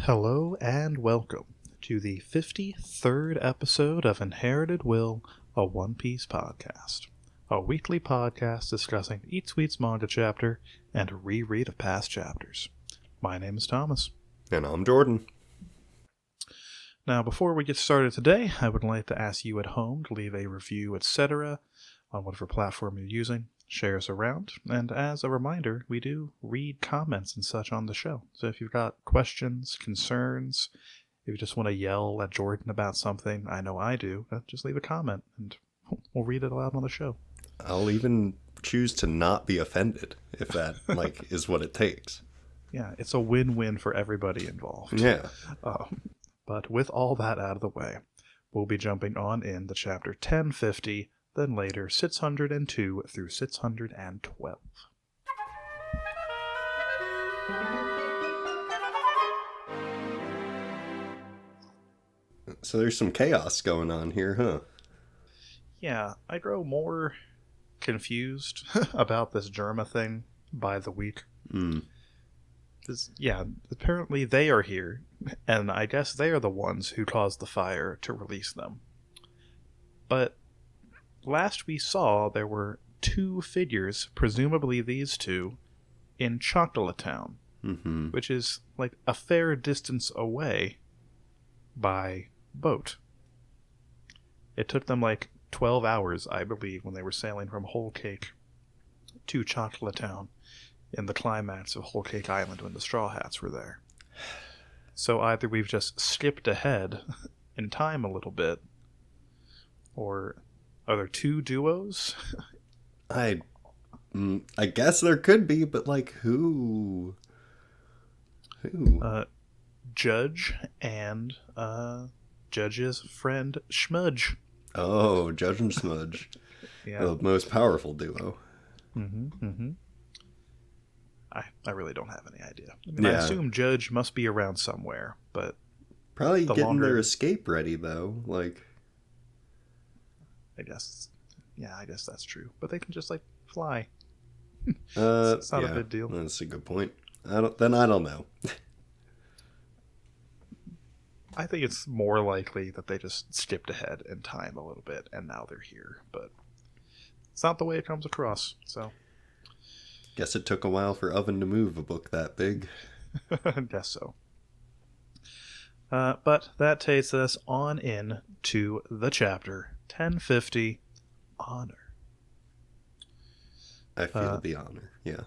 Hello and welcome to the 53rd episode of Inherited Will, a One Piece podcast. A weekly podcast discussing each week's manga chapter and a reread of past chapters. My name is Thomas. And I'm Jordan. Now, before we get started today, I would like to ask you at home to leave a review, etc. on whatever platform you're using. Share us around, and as a reminder, we do read comments and such on the show. So if you've got questions, concerns, if you just want to yell at Jordan about something, I know I do, just leave a comment, and we'll read it aloud on the show. I'll even choose to not be offended, if that, is what it takes. Yeah, it's a win-win for everybody involved. Yeah. But with all that out of the way, we'll be jumping on into chapter 1050, then later 602 through 612. So there's some chaos going on here, huh? Yeah, I grow more confused about this Germa thing by the week. Yeah, apparently they are here, and I guess they are the ones who caused the fire to release them. But last we saw, there were two figures, presumably these two, in Chocolate Town, which is like a fair distance away by boat. It took them like 12 hours, I believe, when they were sailing from Whole Cake to Chocolate Town in the climax of Whole Cake Island when the Straw Hats were there. So either we've just skipped ahead in time a little bit, or are there two duos? I guess there could be, but who? Judge and Judge's friend Schmudge. Oh, Judge and Smudge. Yeah. The most powerful duo. I really don't have any idea. I assume Judge must be around somewhere, but probably getting their escape ready, though. I guess that's true. But they can just fly. It's not a big deal. That's a good point. I don't know. I think it's more likely that they just skipped ahead in time a little bit and now they're here, but it's not the way it comes across. So guess it took a while for Oven to move a book that big. I guess so. But that takes us on in to the chapter 1050, Honor. I feel the honor, yeah.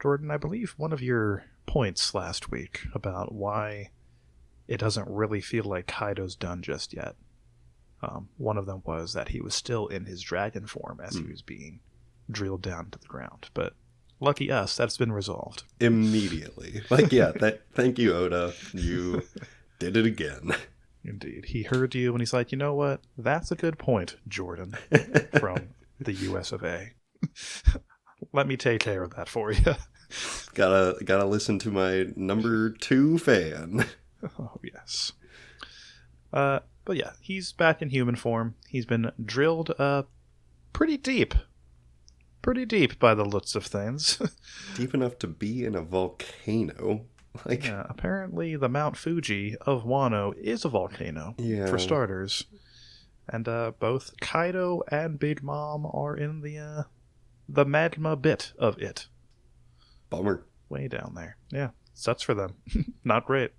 Jordan, I believe one of your points last week about why it doesn't really feel like Kaido's done just yet. One of them was that he was still in his dragon form as he was being drilled down to the ground. But lucky us, that's been resolved. Immediately. Thank you, Oda. You did it again. Indeed. He heard you and he's like, you know what? That's a good point, Jordan, from the US of A. Let me take care of that for you. Gotta listen to my number 2 fan. Oh, yes. But yeah, he's back in human form. He's been drilled pretty deep by the looks of things. Deep enough to be in a volcano. Yeah, apparently the Mount Fuji of Wano is a volcano, for starters. And both Kaido and Big Mom are in the magma bit of it. Bummer. Way down there. Yeah, sucks for them. Not great.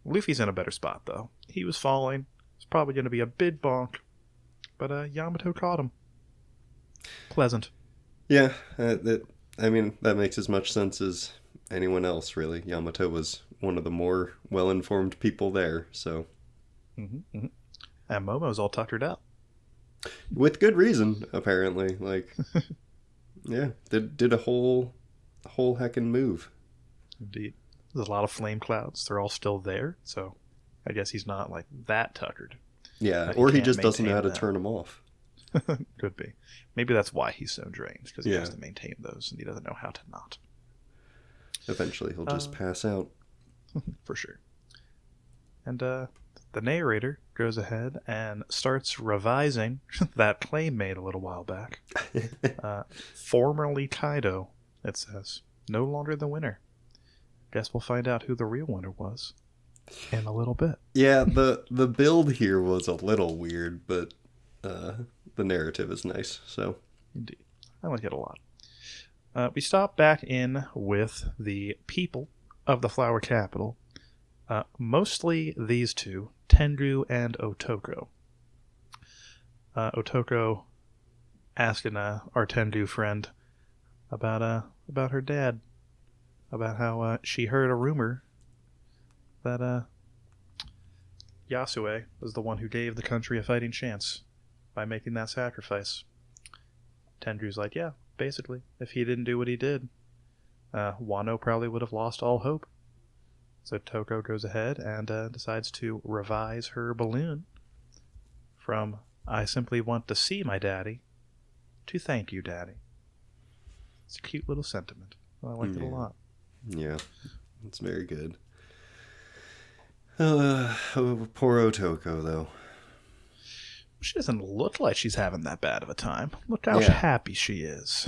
Luffy's in a better spot, though. He was falling. It's probably going to be a big bonk. But Yamato caught him. Pleasant. Yeah, that makes as much sense as anyone else, really. Yamato was one of the more well-informed people there, so... And Momo's all tuckered out. With good reason, apparently. Yeah, did a whole heckin' move. Indeed. There's a lot of flame clouds. They're all still there, so I guess he's not that tuckered. Yeah, or he just doesn't know how to turn them off. Could be. Maybe that's why he's so drained, because he has to maintain those, and he doesn't know how to not. Eventually, he'll just pass out. For sure. And the narrator goes ahead and starts revising that claim made a little while back. Formerly Kaido, it says, no longer the winner. Guess we'll find out who the real winner was in a little bit. Yeah, the build here was a little weird, but the narrative is nice, so. Indeed. I like it a lot. We stop back in with the people of the Flower Capital. Mostly these two, Tengu and Otoko. Otoko asking our Tengu friend about her dad, about how she heard a rumor that Yasue was the one who gave the country a fighting chance by making that sacrifice. Tengu's like, yeah, basically, if he didn't do what he did, Wano probably would have lost all hope. So Toko goes ahead and decides to revise her balloon from "I simply want to see my daddy" to "Thank you, daddy." It's a cute little sentiment. I liked it a lot. Yeah, it's very good. Poor Otoko, though. She doesn't look like she's having that bad of a time. Look how happy she is.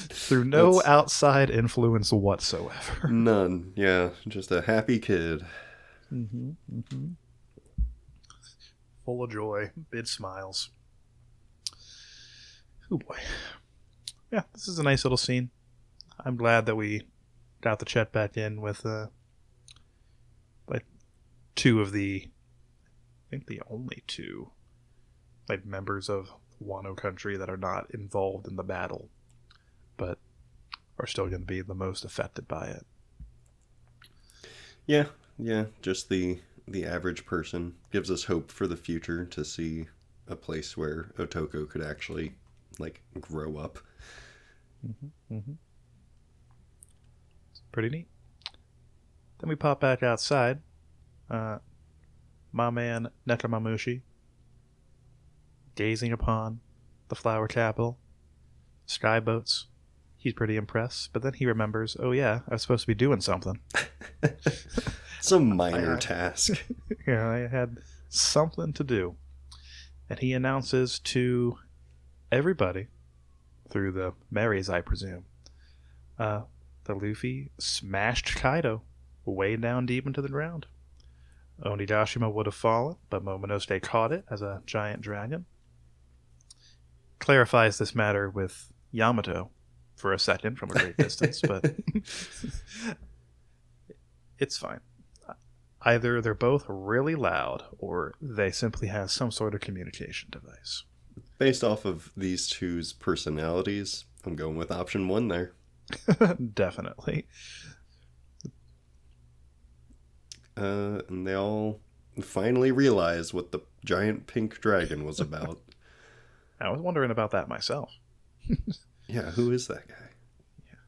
Through no outside influence whatsoever. None. Yeah, just a happy kid. Mm-hmm, mm-hmm. Full of joy, big smiles. Oh boy. Yeah, this is a nice little scene. I'm glad that we got the Chet back in with like two of the, I think the only two, like members of Wano country that are not involved in the battle, but are still going to be the most affected by it. Yeah, just the average person gives us hope for the future to see a place where Otoko could actually like grow up. Mm-hmm, mm-hmm. It's pretty neat. Then we pop back outside. My man Nekamamushi gazing upon the Flower Capital, skyboats. He's pretty impressed, but then he remembers, oh yeah, I was supposed to be doing something. Some minor task. Yeah, I had something to do. And he announces to everybody, through the Marys, I presume, the Luffy smashed Kaido way down deep into the ground. Onigashima would have fallen, but Momonosuke caught it as a giant dragon. Clarifies this matter with Yamato for a second from a great distance, but it's fine. Either they're both really loud, or they simply have some sort of communication device. Based off of these two's personalities, I'm going with option one there. Definitely. And they all finally realize what the giant pink dragon was about. I was wondering about that myself. Yeah, who is that guy? Yeah.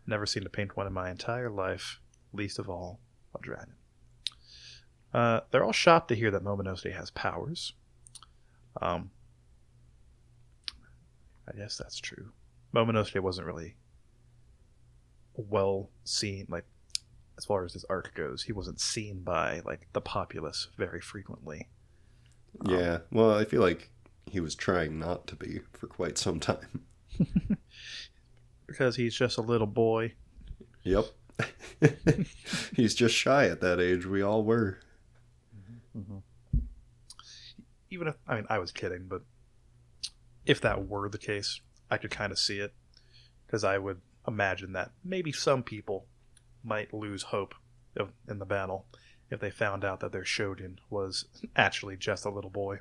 Never seen a pink one in my entire life, least of all a dragon. They're all shocked to hear that Momonosuke has powers. I guess that's true. Momonosuke wasn't really well seen, like, as far as this arc goes. He wasn't seen by, like, the populace very frequently. Yeah, well, I feel like he was trying not to be for quite some time. Because he's just a little boy. Yep. He's just shy at that age. We all were. Mm-hmm. Even if, I mean, I was kidding, but if that were the case, I could kind of see it. Because I would imagine that maybe some people might lose hope in the battle if they found out that their shogun was actually just a little boy.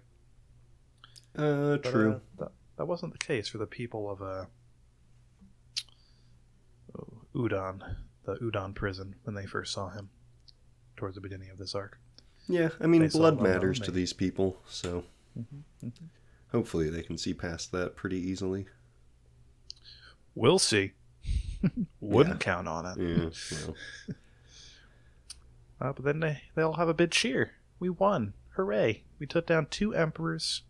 True. That wasn't the case for the people of Udon, the Udon prison, when they first saw him towards the beginning of this arc. Yeah, I mean, blood matters to these people, so mm-hmm. Hopefully they can see past that pretty easily. We'll see. Wouldn't count on it. Yeah, well. But then they all have a big cheer. We won. Hooray. We took down 2 emperors.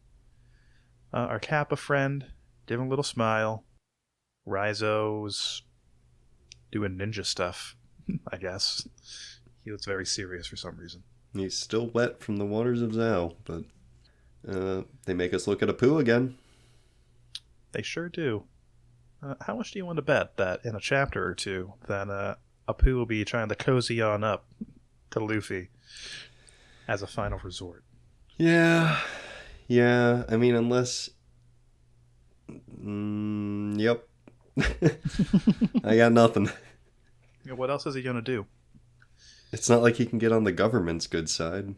Our Kappa friend, giving a little smile. Raizo's doing ninja stuff, I guess. He looks very serious for some reason. He's still wet from the waters of Zao, but they make us look at Apu again. They sure do. How much do you want to bet that in a chapter or two that Apu will be trying to cozy on up to Luffy as a final resort. Yeah. Yeah. I mean, unless. Yep. I got nothing. What else is he gonna do? It's not like he can get on the government's good side.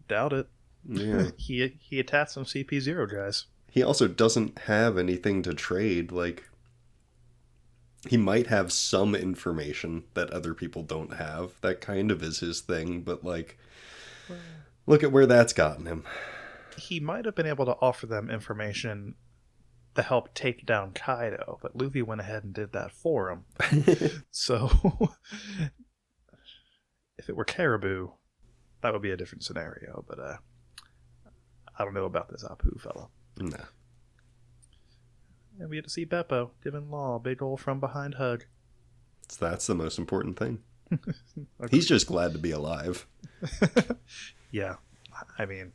Doubt it. Yeah. He attacked some CP0 guys. He also doesn't have anything to trade. Like, he might have some information that other people don't have. That kind of is his thing, but, like, look at where that's gotten him. He might have been able to offer them information to help take down Kaido, but Luffy went ahead and did that for him. So, if it were Caribou, that would be a different scenario, but I don't know about this Apu fella. No. And we had to see Beppo giving Law a big ol' from behind hug. So that's the most important thing. He's just glad to be alive. Yeah, I mean,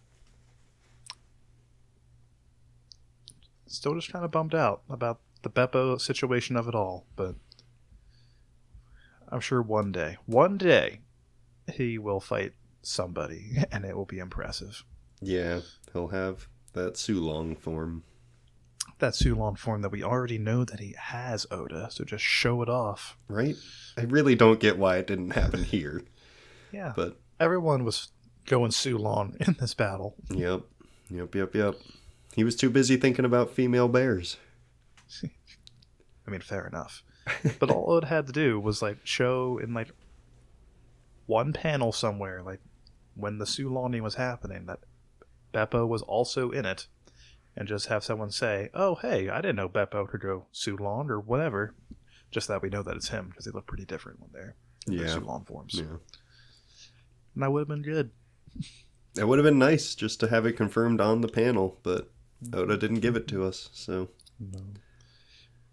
still just kind of bummed out about the Beppo situation of it all, but I'm sure one day, he will fight somebody, and it will be impressive. Yeah, he'll have that Sulong form. That Sulon form that we already know that he has, Oda, so just show it off. Right? I really don't get why it didn't happen here. Yeah. But everyone was going Sulon in this battle. Yep. He was too busy thinking about female bears. I mean, fair enough. But all it had to do was, like, show in, like, one panel somewhere, like, when the Sulani was happening, that Beppo was also in it, and just have someone say, oh, hey, I didn't know Beppo could go Sulon, or whatever. Just that we know that it's him, because they look pretty different when they're in their Sulon forms. Yeah. And that would have been good. It would have been nice just to have it confirmed on the panel, but Oda didn't give it to us, so... No.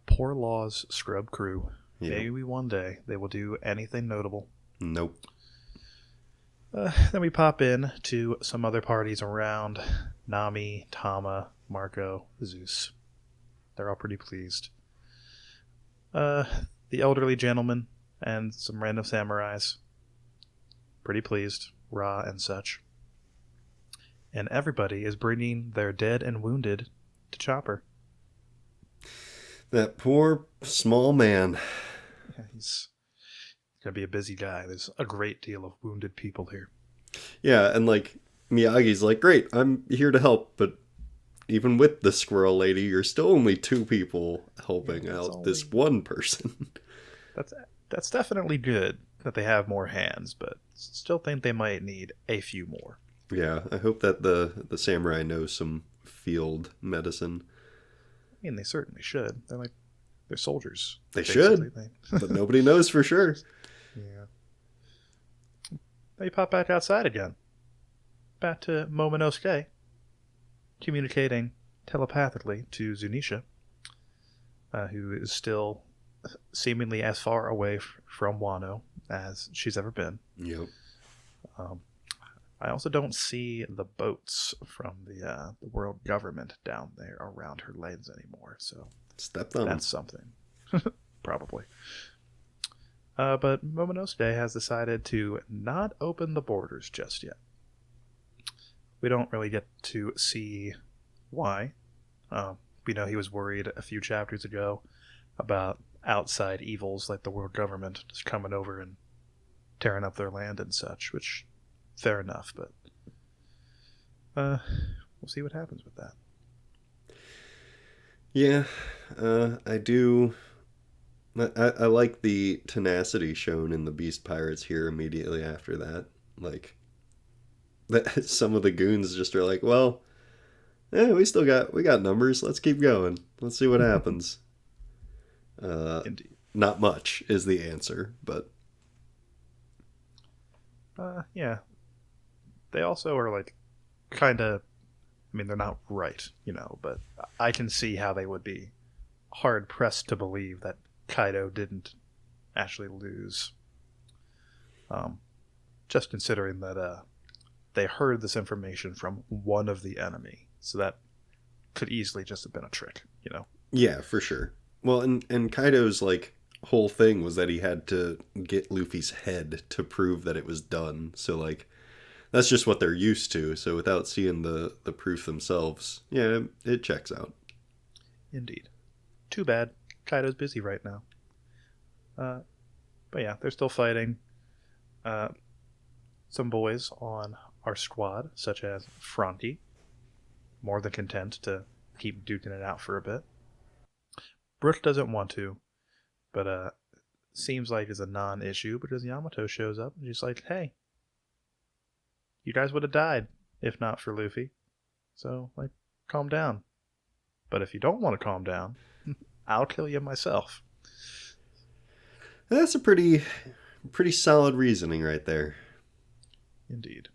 Poor Law's scrub crew. Yeah. Maybe one day they will do anything notable. Nope. Then we pop in to some other parties around. Nami, Tama, Marco, Zeus. They're all pretty pleased. The elderly gentleman and some random samurais. Pretty pleased. Ra and such. And everybody is bringing their dead and wounded to Chopper. That poor small man. Yeah, he's going to be a busy guy. There's a great deal of wounded people here. Yeah, and like Miyagi's like, great, I'm here to help, but even with the squirrel lady, you're still only two people helping out this one person. That's definitely good that they have more hands, but still think they might need a few more. Yeah, I hope that the samurai knows some field medicine. I mean, they certainly should. They're soldiers. They should, but nobody knows for sure. Yeah. They pop back outside again. Back to Momonosuke, communicating telepathically to Zunisha, who is still seemingly as far away from Wano as she's ever been. Yep. I also don't see the boats from the world government down there around her legs anymore, so stepped on that's something. Probably. But Momonosuke has decided to not open the borders just yet. We don't really get to see why. We know he was worried a few chapters ago about outside evils like the world government just coming over and tearing up their land and such, which, fair enough, but we'll see what happens with that. Yeah, I do. I like the tenacity shown in the Beast Pirates here immediately after that. Like, some of the goons just are like, well, we got numbers. Let's keep going. Let's see what happens. Indeed. Not much is the answer, but yeah. They also are like kind of, I mean, they're not right, but I can see how they would be hard pressed to believe that Kaido didn't actually lose. Just considering that they heard this information from one of the enemy, so that could easily just have been a trick, Yeah, for sure. Well, and Kaido's like whole thing was that he had to get Luffy's head to prove that it was done. So like that's just what they're used to. So without seeing the proof themselves, yeah, it checks out. Indeed. Too bad. Kaido's busy right now. But yeah, they're still fighting. Some boys on our squad, such as Franky, more than content to keep duking it out for a bit. Brook doesn't want to, but seems like it's a non-issue because Yamato shows up and she's like, hey, you guys would have died if not for Luffy. So, like, calm down. But if you don't want to calm down, I'll kill you myself. That's a pretty solid reasoning right there. Indeed.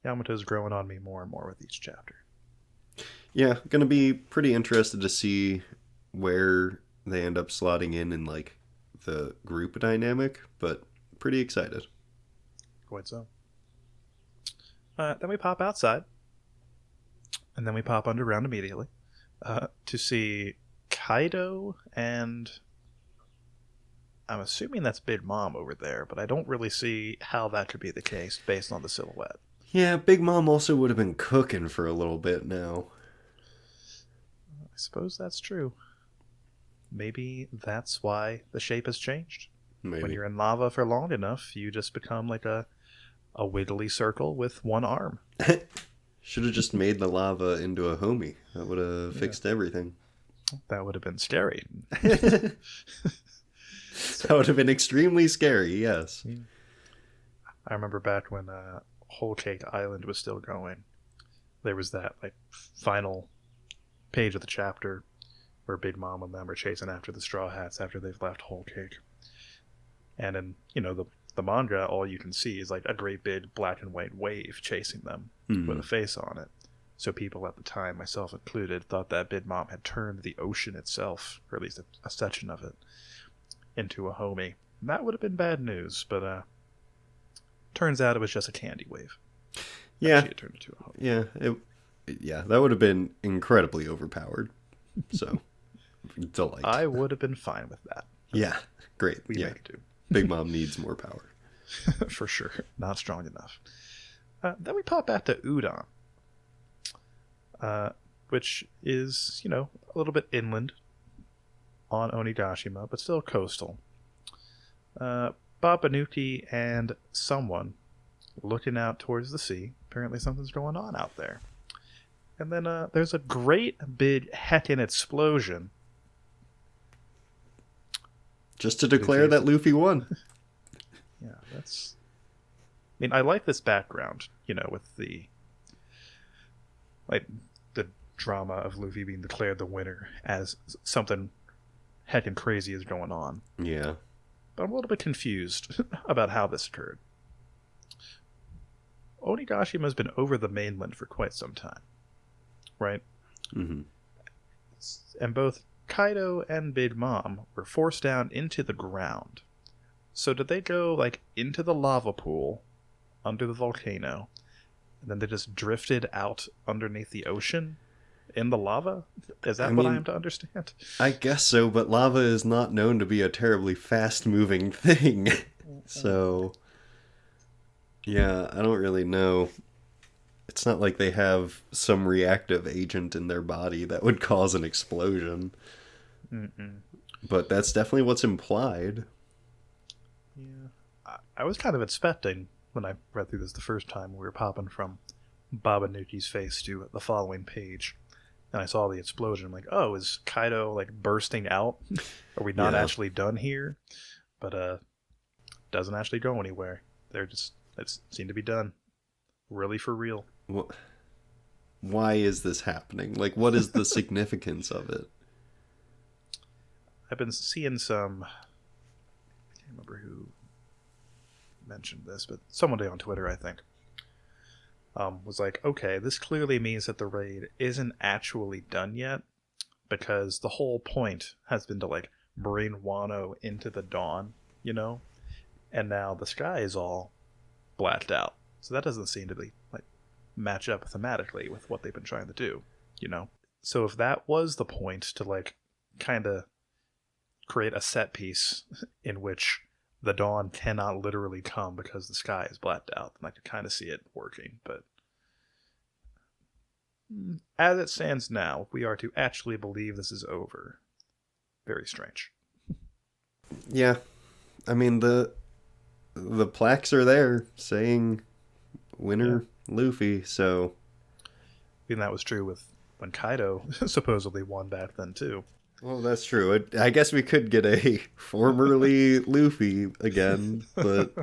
Yamato's growing on me more and more with each chapter. Yeah, gonna be pretty interested to see where they end up slotting in like the group dynamic, but pretty excited. Quite so. Then we pop outside, and then we pop underground immediately to see Kaido and I'm assuming that's Big Mom over there, but I don't really see how that could be the case based on the silhouette. Yeah, Big Mom also would have been cooking for a little bit now. I suppose that's true. Maybe that's why the shape has changed. Maybe. When you're in lava for long enough, you just become like a wiggly circle with one arm. Should have just made the lava into a homie. That would have fixed everything. That would have been scary. That would have been extremely scary, yes. I remember back when Whole Cake Island was still going. There was that like final page of the chapter where Big Mom and them are chasing after the Straw Hats after they've left Whole Cake. And in, the manga, all you can see is like a great big black and white wave chasing them with a face on it. So people at the time, myself included, thought that Big Mom had turned the ocean itself, or at least a section of it, into a homie. And that would have been bad news, but turns out it was just a candy wave. Yeah. She had turned into a homie. Yeah, that would have been incredibly overpowered. So, delight. I would have been fine with that. Yeah, great. We make it do. Big Mom needs more power. For sure. Not strong enough. Then we pop back to Udon, which is, a little bit inland on Onigashima, but still coastal. Babanuki and someone looking out towards the sea. Apparently something's going on out there. And then there's a great big heckin' explosion. Just to declare that Luffy won. Yeah, that's... I mean, I like this background, with the drama of Luffy being declared the winner as something heckin' crazy is going on. Yeah. But I'm a little bit confused about how this occurred. Onigashima been over the mainland for quite some time, right? Mm-hmm. And both Kaido and Big Mom were forced down into the ground. So did they go, into the lava pool under the volcano, and then they just drifted out underneath the ocean in the lava? Is that what I am to understand? I guess so, but lava is not known to be a terribly fast-moving thing. So, yeah, I don't really know. It's not like they have some reactive agent in their body that would cause an explosion. Mm-mm. But that's definitely what's implied. Yeah. I was kind of expecting, when I read through this the first time, we were popping from Babanuki's face to the following page. And I saw the explosion. I'm like, oh, is Kaido, bursting out? Are we not actually done here? But, doesn't actually go anywhere. It seemed to be done. Really for real. Why is this happening? What is the significance of it? I've been seeing some... I can't remember who mentioned this, but someone on Twitter, I think, was like, okay, this clearly means that the raid isn't actually done yet, because the whole point has been to, bring Wano into the dawn, And now the sky is all blacked out. So that doesn't seem to be, match up thematically with what they've been trying to do, So if that was the point, to, kind of create a set piece in which the dawn cannot literally come because the sky is blacked out, then I could kind of see it working. But as it stands now, we are to actually believe this is over. Very strange. Yeah. I mean, the plaques are there saying winner Luffy, so... And that was true with when Kaido supposedly won back then, too. Well, that's true. I guess we could get a formerly Luffy again, but...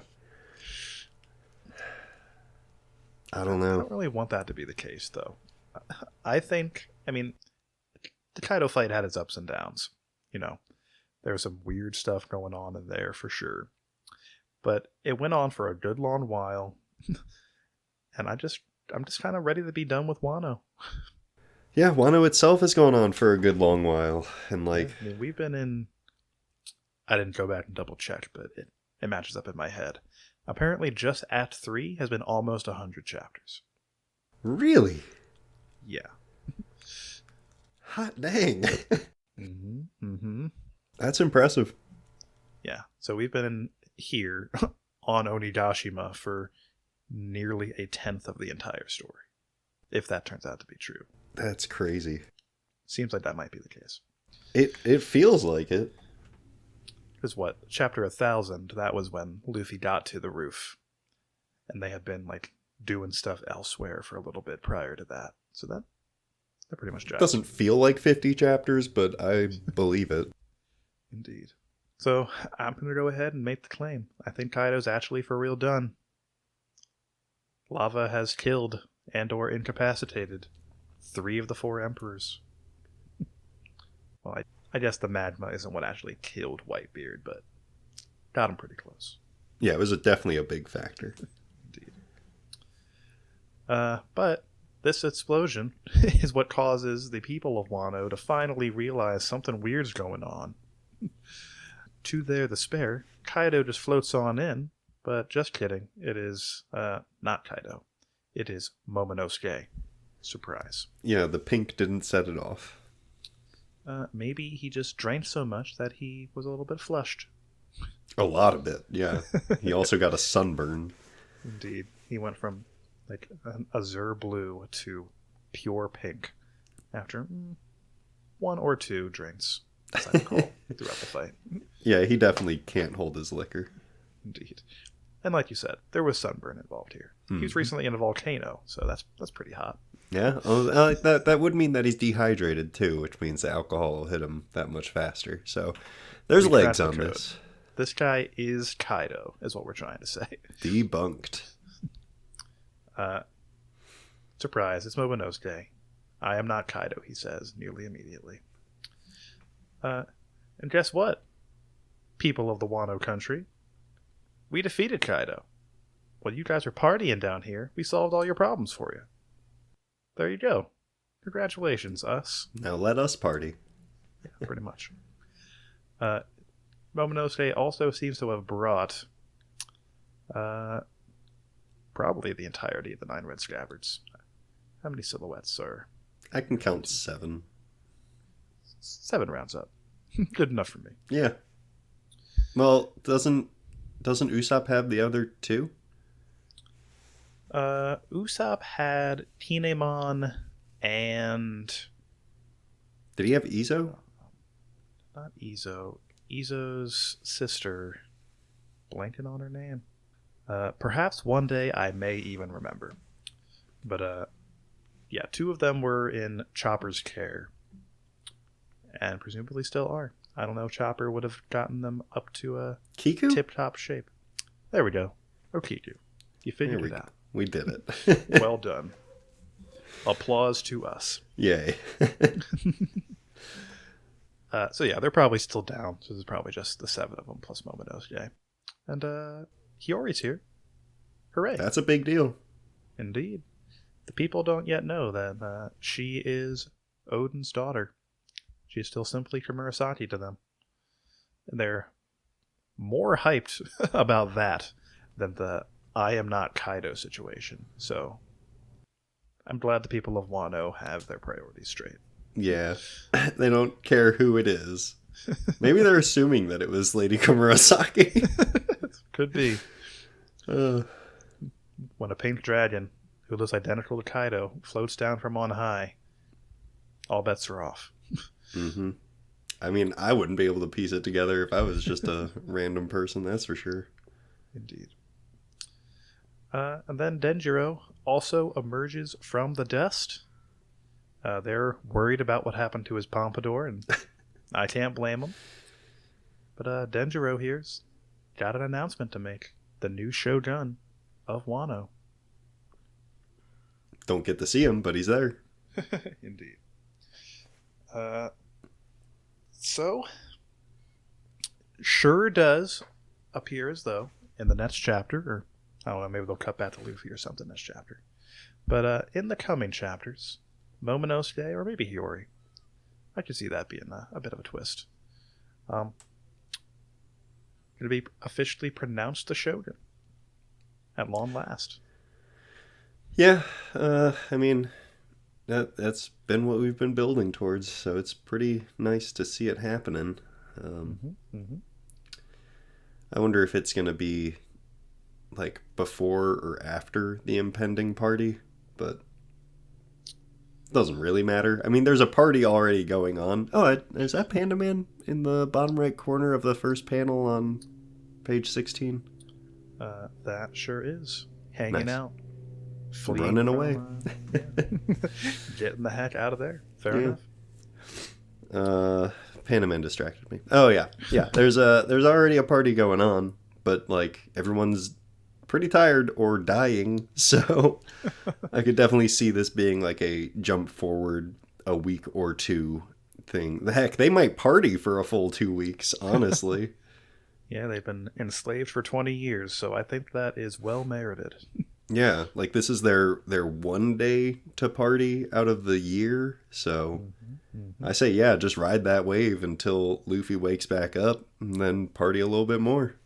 I don't know. I don't really want that to be the case, though. I think, I mean, the Kaido fight had its ups and downs. You know, there was some weird stuff going on in there for sure. But it went on for a good long while. And I'm just kind of ready to be done with Wano. Yeah, Wano itself has gone on for a good long while. And like... I mean, we've been in... I didn't go back and double check, but it matches up in my head. Apparently just Act 3 has been almost 100 chapters. Really? Yeah. Hot dang. Mm-hmm. That's impressive. Yeah. So we've been in here on Onigashima for nearly a tenth of the entire story. If that turns out to be true. That's crazy. Seems like that might be the case. It feels like it. Because what? Chapter 1000, that was when Luffy got to the roof. And they had been, like, doing stuff elsewhere for a little bit prior to that. So that pretty much jives. Doesn't feel like 50 chapters, but I believe it. Indeed. So I'm going to go ahead and make the claim. I think Kaido's actually for real done. Lava has killed and or incapacitated 3 of the 4 emperors. Well, I guess the magma isn't what actually killed Whitebeard, but got him pretty close. Yeah, it was definitely a big factor. Indeed. But this explosion is what causes the people of Wano to finally realize something weird's going on. To their despair, Kaido just floats on in, but just kidding. It is not Kaido. It is Momonosuke. Surprise. Yeah, the pink didn't set it off. Maybe he just drank so much that he was a little bit flushed. A lot of it, yeah. He also got a sunburn. Indeed. He went from like an azure blue to pure pink after 1 or 2 drinks, as I recall, throughout the fight. Yeah, he definitely can't hold his liquor. Indeed. And like you said, there was sunburn involved here. He was recently in a volcano, so that's pretty hot. Yeah, that would mean that he's dehydrated too, which means the alcohol will hit him that much faster. So there's legs on this. This guy is Kaido, is what we're trying to say. Debunked. Surprise, it's Momonosuke. I am not Kaido, he says, nearly immediately. And guess what? People of the Wano country. We defeated Kaido. While you guys are partying down here, we solved all your problems for you. There you go. Congratulations, us. Now let us party. Yeah, pretty much. Momonosuke also seems to have brought probably the entirety of the 9 red scabbards. How many silhouettes, sir? I can count 7. 7 rounds up. Good enough for me. Yeah. Well, doesn't Usopp have the other 2? Usopp had Kinemon and... Did he have Izo? Not Izo. Izo's sister. Blanking on her name. Perhaps one day I may even remember. But, yeah, 2 of them were in Chopper's care. And presumably still are. I don't know if Chopper would have gotten them up to a Kiku? tip-top shape. There we go. Or Kiku. You figured it out. We did it. Well done. Applause to us. Yay. So yeah, they're probably still down. So there's probably just the 7 of them plus Momonosuke. And Hiyori's here. Hooray. That's a big deal. Indeed. The people don't yet know that she is Odin's daughter. She's still simply Komurasaki to them. And they're more hyped about that than the I am not Kaido situation. So I'm glad the people of Wano have their priorities straight. Yeah. They don't care who it is. Maybe they're assuming that it was Lady Komurasaki. Could be. When a pink dragon, who looks identical to Kaido, floats down from on high, all bets are off. Mm-hmm. I mean, I wouldn't be able to piece it together if I was just a random person, that's for sure. Indeed. And then Denjiro also emerges from the dust. They're worried about what happened to his pompadour, and I can't blame them. But Denjiro here's got an announcement to make. The new Shogun of Wano. Don't get to see him, but he's there. Indeed. So, sure does appear as though in the next chapter, or I don't know, maybe they'll cut back to Luffy or something next chapter. But in the coming chapters, Momonosuke or maybe Hiyori, I could see that being a bit of a twist. Going to be officially pronounced the Shogun at long last. Yeah, I mean, that's been what we've been building towards, so it's pretty nice to see it happening. I wonder if it's going to be like before or after the impending party, but it doesn't really matter. I mean, there's a party already going on. Oh, is that Panda Man in the bottom right corner of the first panel on page 16? That sure is. Hanging Nice. out. Running away. Getting the heck out of there. Fair enough. Panda Man distracted me. Oh yeah. There's already a party going on, but like everyone's pretty tired or dying, so I could definitely see this being like a jump forward a week or two thing. The heck, they might party for a full 2 weeks, honestly. Yeah, they've been enslaved for 20 years, so I think that is well merited. Yeah, like this is their one day to party out of the year, so I say yeah, just ride that wave until Luffy wakes back up and then party a little bit more.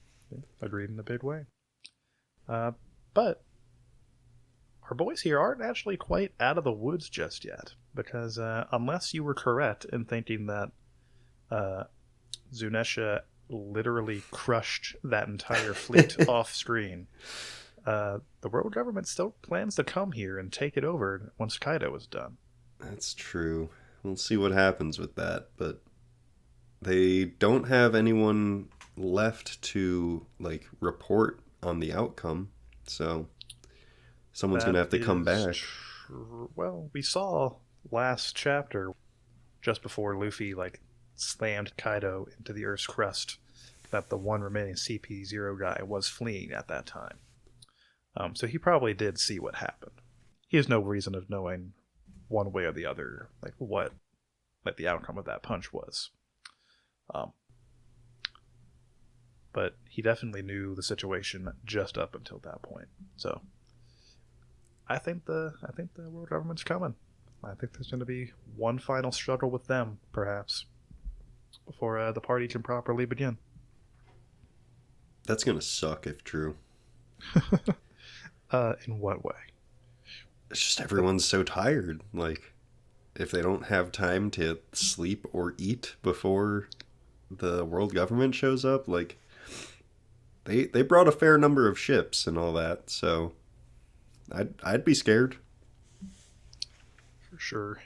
Agreed in a big way. But our boys here aren't actually quite out of the woods just yet, because unless you were correct in thinking that Zunesha literally crushed that entire fleet off screen, the world government still plans to come here and take it over once Kaido is done. That's true. We'll see what happens with that, but they don't have anyone left to like report on the outcome, so someone's gonna have to come back. Well, we saw last chapter, just before Luffy like slammed Kaido into the Earth's crust, that the one remaining CP0 guy was fleeing at that time. So he probably did see what happened. He has no reason of knowing one way or the other, like what the outcome of that punch was. But he definitely knew the situation just up until that point. So I think the world government's coming. I think there's going to be one final struggle with them, perhaps, before the party can properly begin. That's gonna suck if true. In what way? It's just everyone's so tired. Like, if they don't have time to sleep or eat before the world government shows up, like, they brought a fair number of ships and all that, so I'd be scared. For sure.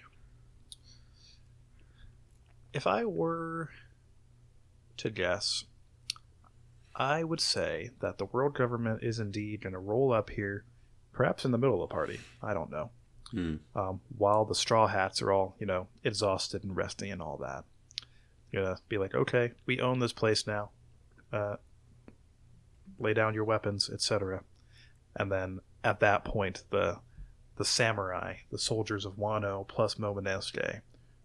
If I were to guess, I would say that the world government is indeed going to roll up here, perhaps in the middle of the party. I don't know. While the Straw Hats are all, exhausted and resting and all that. You're going to be like, okay, we own this place now. Lay down your weapons, etc. And then at that point, the samurai, the soldiers of Wano plus Momonosuke,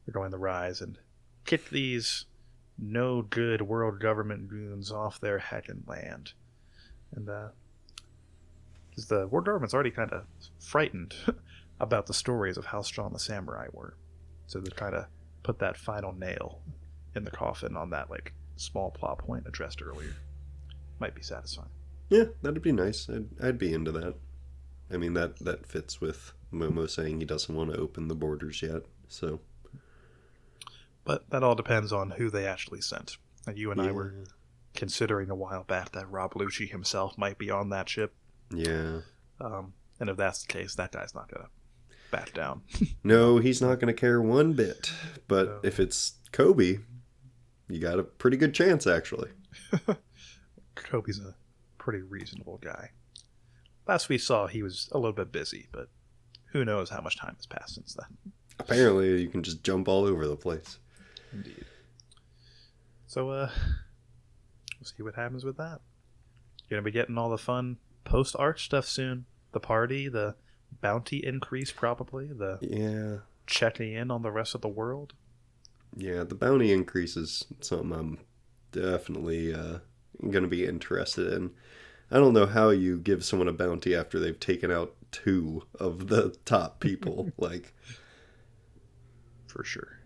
are going to rise and kick these no good world government goons off their heckin' land. And because the world government's already kind of frightened about the stories of how strong the samurai were, so they kind of put that final nail in the coffin on that like small plot point addressed earlier. Might be satisfying. Yeah, that'd be nice. I'd be into that. I mean, that fits with Momo saying he doesn't want to open the borders yet, so. But that all depends on who they actually sent. And you and I were Yeah. considering a while back that Rob Lucci himself might be on that ship. Yeah. And if that's the case, that guy's not going to back down. No, he's not going to care one bit. But No. if it's Kobe, you got a pretty good chance, actually. Kobe's a pretty reasonable guy. Last we saw, he was a little bit busy, but who knows how much time has passed since then. Apparently, you can just jump all over the place. Indeed. So, we'll see what happens with that. You're going to be getting all the fun post-arc stuff soon. The party, the bounty increase probably, the Yeah. checking in on the rest of the world. Yeah, the bounty increase is something I'm definitely going to be interested in. I don't know how you give someone a bounty after they've taken out 2 of the top people. Like, For sure.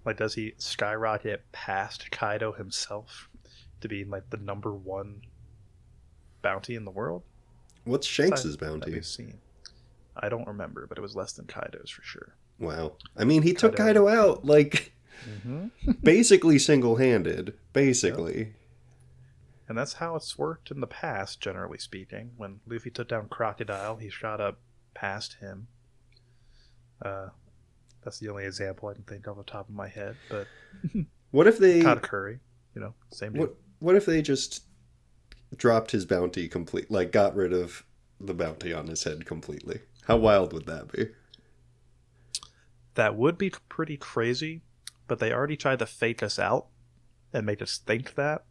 Like, does he skyrocket past Kaido himself to be, like, the number 1 bounty in the world? what's Shanks's That bounty? we've seen. I don't remember, but it was less than Kaido's for sure. Wow. I mean, he took Kaido. Kaido out, like, Mm-hmm. basically single-handed. Basically. And that's how it's worked in the past, generally speaking. When Luffy took down Crocodile, he shot up past him. That's the only example I can think of off the top of my head. But What if they... Katakuri, same deal. What if they just dropped his bounty complete, like got rid of the bounty on his head completely? How wild would that be? That would be pretty crazy, but they already tried to fake us out and make us think that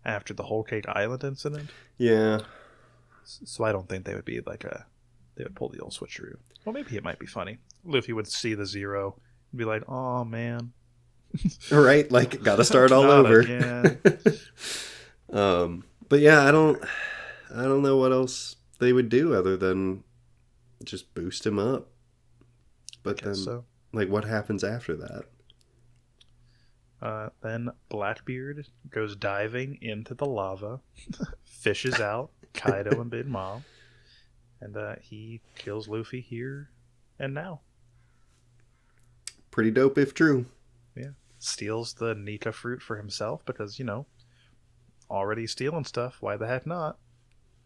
after the Whole Cake Island incident. Yeah. So I don't think they would be they would pull the old switcheroo. Well, maybe it might be funny. Luffy would see the 0 and be like, "Oh man, Right? Like, gotta start all Not over. again." But yeah, I don't know what else they would do other than just boost him up. But then, So like, what happens after that? then Blackbeard goes diving into the lava, fishes out Kaido and Big Mom, and he kills Luffy here and now. Pretty dope if true. Yeah, steals the Nika fruit for himself because already stealing stuff. Why the heck not?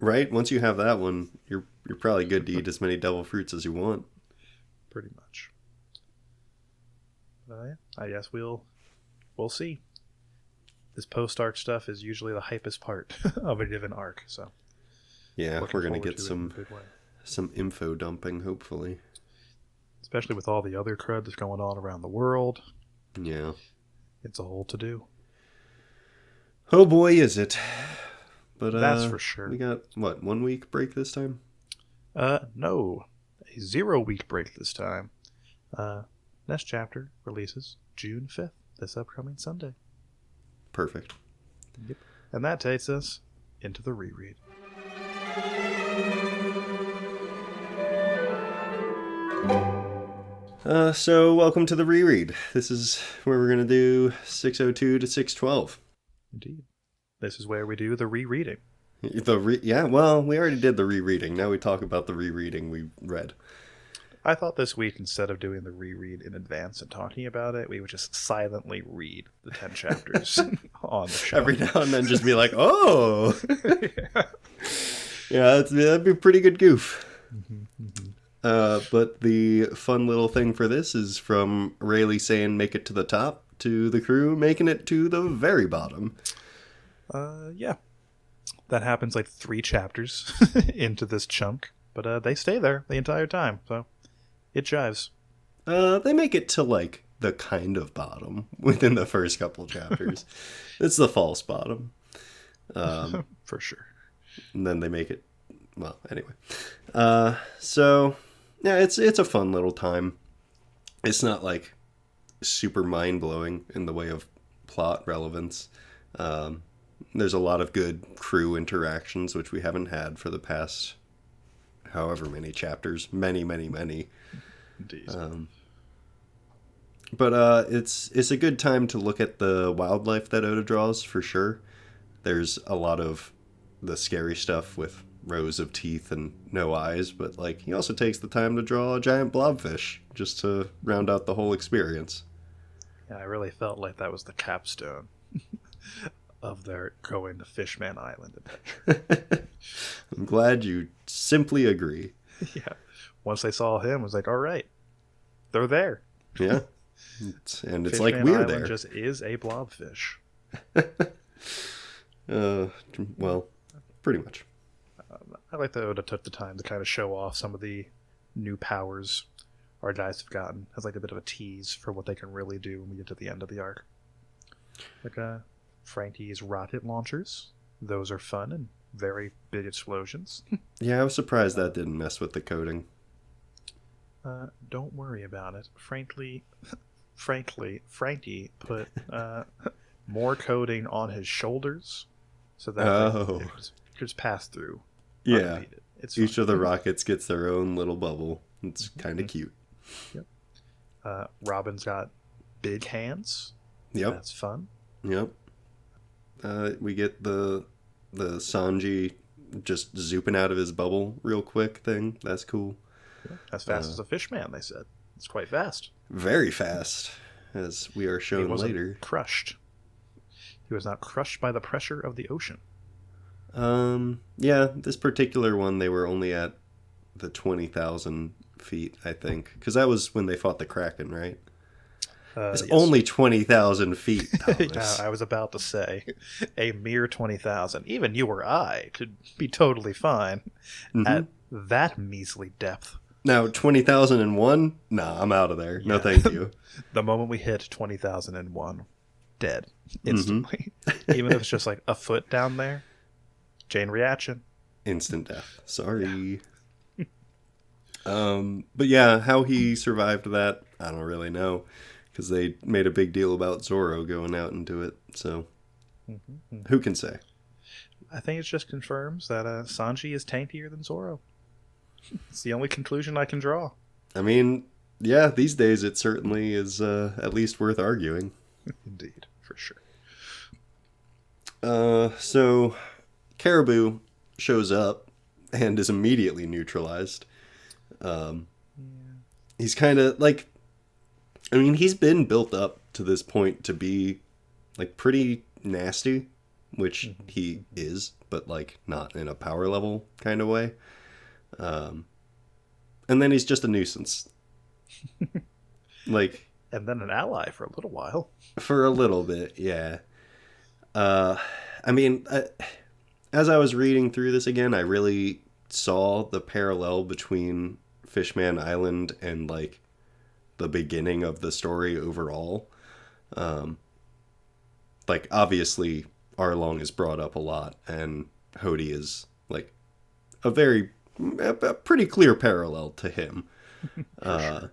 Right? Once you have that one, you're probably good to eat as many devil fruits as you want. Pretty much. Yeah, I guess we'll see. This post-arc stuff is usually the hypest part of a given arc, so Yeah, looking we're gonna forward get to it in a big way. some info dumping, hopefully. Especially with all the other crud that's going on around the world. Yeah. It's a whole to-do. Oh boy, is it. But That's for sure. We got, what, 1 week break this time? No. A 0-week break this time. Next chapter releases June 5th, this upcoming Sunday. Perfect. Yep. And that takes us into the reread. So welcome to the reread. This is where we're going to do 602 to 612. Indeed. This is where we do the rereading. Yeah, well, we already did the rereading. Now we talk about the rereading we read. I thought this week, instead of doing the reread in advance and talking about it, we would just silently read the 10 chapters on the show. Every now and then just be like, oh! Yeah, that'd be a pretty good goof. But the fun little thing for this is from Rayleigh saying make it to the top to the crew making it to the very bottom. Yeah. That happens like 3 chapters into this chunk, but they stay there the entire time, so it jives. They make it to like the kind of bottom within the first couple chapters. It's the false bottom. For sure. And then they make it, well, anyway. So yeah, it's a fun little time. It's not like super mind-blowing in the way of plot relevance. There's a lot of good crew interactions, which we haven't had for the past however many chapters. Many. Indeed. But it's a good time to look at the wildlife that Oda draws, for sure. There's a lot of the scary stuff with rows of teeth and no eyes, but like he also takes the time to draw a giant blobfish just to round out the whole experience. Yeah, I really felt like that was the capstone of their going to Fishman Island adventure. I'm glad you simply agree. Yeah. Once they saw him, it was like, all right, they're there. Yeah. And it's Fishman like we're Island there. just is a blobfish. Well, pretty much. I like that Oda took the time to kind of show off some of the new powers our guys have gotten as like a bit of a tease for what they can really do when we get to the end of the arc. Like Franky's rocket launchers. Those are fun and very big explosions. Yeah, I was surprised that didn't mess with the coding. Don't worry about it. Frankly, Franky put more coding on his shoulders so that it could just pass through. Yeah. It's Each fun. of the rockets gets their own little bubble. It's kind of cute. Yep. Robin's got big hands. Yep. That's fun. Yep. We get the Sanji just zooping out of his bubble real quick thing. That's cool. As fast as a fish man, they said. It's quite fast. Very fast, as we are shown He wasn't later. crushed. He was not crushed by the pressure of the ocean. Yeah, this particular one, they were only at the 20,000 feet, I think. Because that was when they fought the Kraken, right? It's yes. only 20,000 feet, Thomas. Yeah, I was about to say, a mere 20,000. Even you or I could be totally fine at that measly depth. Now, 20,001? Nah, I'm out of there. No, thank you. The moment we hit 20,001, dead instantly. Even if it's just like a foot down there, chain reaction. Instant death. Sorry. But yeah, how he survived that, I don't really know. Because they made a big deal about Zoro going out into it. So, who can say? I think it just confirms that Sanji is tankier than Zoro. It's the only conclusion I can draw. I mean, yeah, these days it certainly is at least worth arguing. Indeed, for sure. So, Caribou shows up and is immediately neutralized. He's kind of like... I mean, he's been built up to this point to be, like, pretty nasty, which he is, but, like, not in a power level kind of way. And then he's just a nuisance. Like... And then an ally for a little while. For a little bit, yeah. I mean, as I was reading through this again, I really saw the parallel between Fishman Island and, like, the beginning of the story overall. Like, obviously, Arlong is brought up a lot, and Hody is, like, a pretty clear parallel to him. Sure.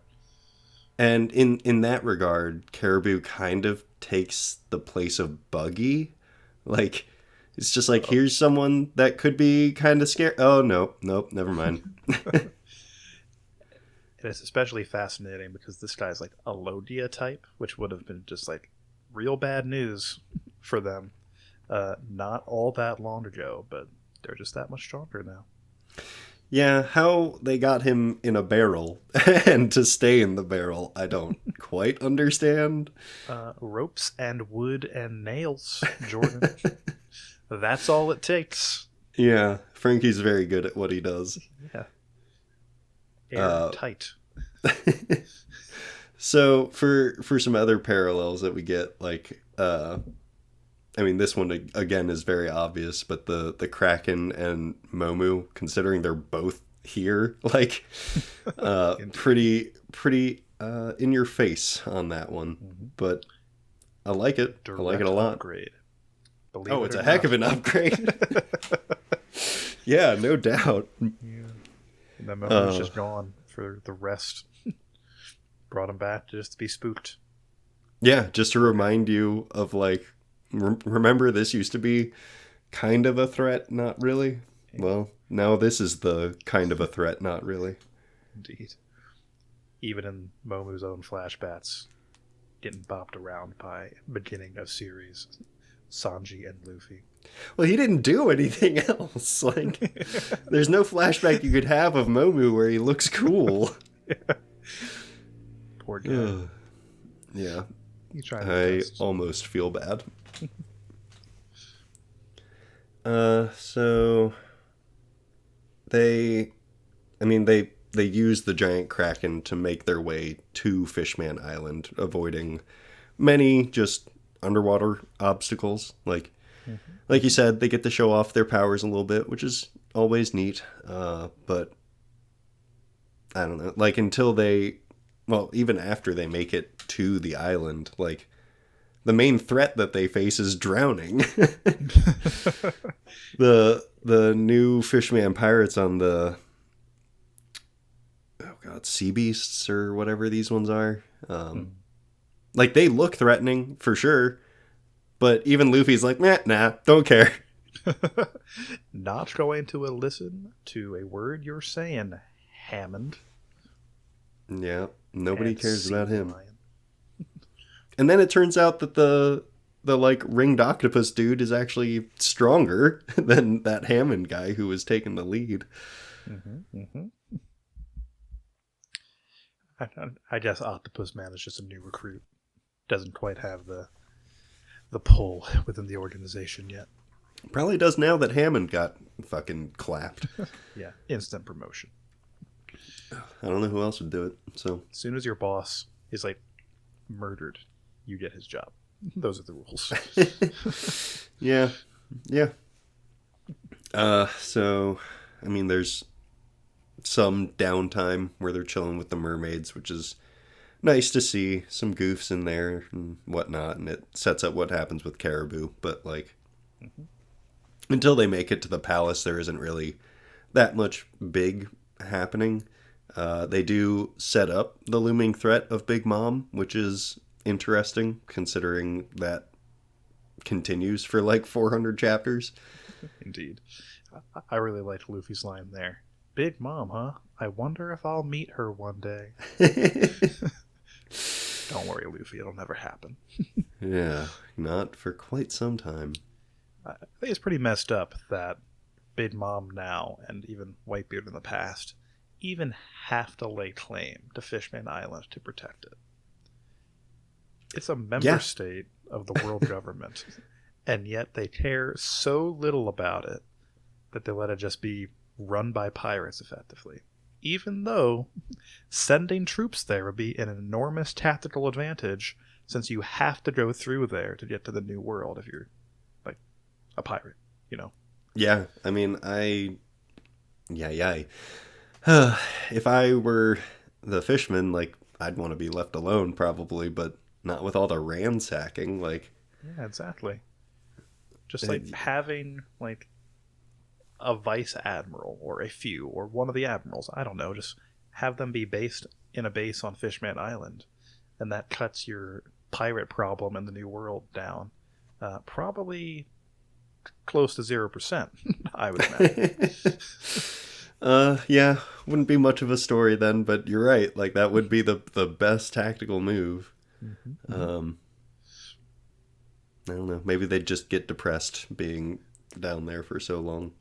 And in that regard, Caribou kind of takes the place of Buggy. Like, it's just like, here's someone that could be kind of scary. Oh, nope, never mind. And it's especially fascinating because this guy's like a Lodia type, which would have been just like real bad news for them not all that long ago, but they're just that much stronger now. Yeah, how they got him in a barrel and to stay in the barrel, I don't quite understand. Ropes and wood and nails, Jordan. That's all it takes. Yeah, Franky's very good at what he does. Yeah. Airtight. So for some other parallels that we get, like I mean, this one again is very obvious, but the Kraken and Momu, considering they're both here, like pretty in your face on that one. But I like it. Direct I like it a lot. Upgrade. It's a heck of an upgrade. Yeah, no doubt. Yeah. And that Momu's just gone for the rest. Brought him back just to be spooked. Yeah, just to remind you of, like, remember this used to be kind of a threat, not really? Well, now this is the kind of a threat, not really. Indeed. Even in Momu's own flashbacks, getting bopped around by beginning of series Sanji and Luffy. Well, he didn't do anything else. Like, there's no flashback you could have of Momu where he looks cool. Yeah. Poor guy. Yeah. You tried your I best. almost feel bad. So they, they use the giant kraken to make their way to Fishman Island, avoiding many just underwater obstacles. Like you said, they get to show off their powers a little bit, which is always neat. But I don't know, like even after they make it to the island, like the main threat that they face is drowning. The new Fishman pirates on the sea beasts or whatever these ones are. Like they look threatening for sure, but even Luffy's like, nah, don't care. Not going to listen to a word you're saying, Hammond. Yeah, nobody And cares sea about him. lion. And then it turns out that the like ringed octopus dude is actually stronger than that Hammond guy who was taking the lead. I guess Octopus Man is just a new recruit. Doesn't quite have the pull within the organization yet. Probably does now that Hammond got fucking clapped. Yeah, instant promotion. I don't know who else would do it. So As soon as your boss is like murdered, you get his job. Those are the rules. yeah. So there's some downtime where they're chilling with the mermaids, which is nice to see. Some goofs in there and whatnot, and it sets up what happens with Caribou. But until they make it to the palace, there isn't really that much big happening. They do set up the looming threat of Big Mom, which is interesting considering that continues for like 400 chapters. Indeed. I really liked Luffy's line there. Big Mom, huh? I wonder if I'll meet her one day. Don't worry, Luffy. It'll never happen. Yeah, not for quite some time. I think it's pretty messed up that Big Mom now, and even Whitebeard in the past, even have to lay claim to Fishman Island to protect it. It's a member state of the world government, and yet they care so little about it that they let it just be run by pirates effectively. Even though sending troops there would be an enormous tactical advantage, since you have to go through there to get to the new world if you're like a pirate, you know? Yeah, if I were the Fishman, like, I'd want to be left alone probably, but not with all the ransacking, like... Yeah, exactly. Just like having like a vice admiral or a few or one of the admirals, I don't know, just have them be based in a base on Fishman Island, and that cuts your pirate problem in the new world down probably close to 0%. I would imagine. Yeah, wouldn't be much of a story then, but you're right, like that would be the best tactical move. I don't know, maybe they'd just get depressed being down there for so long.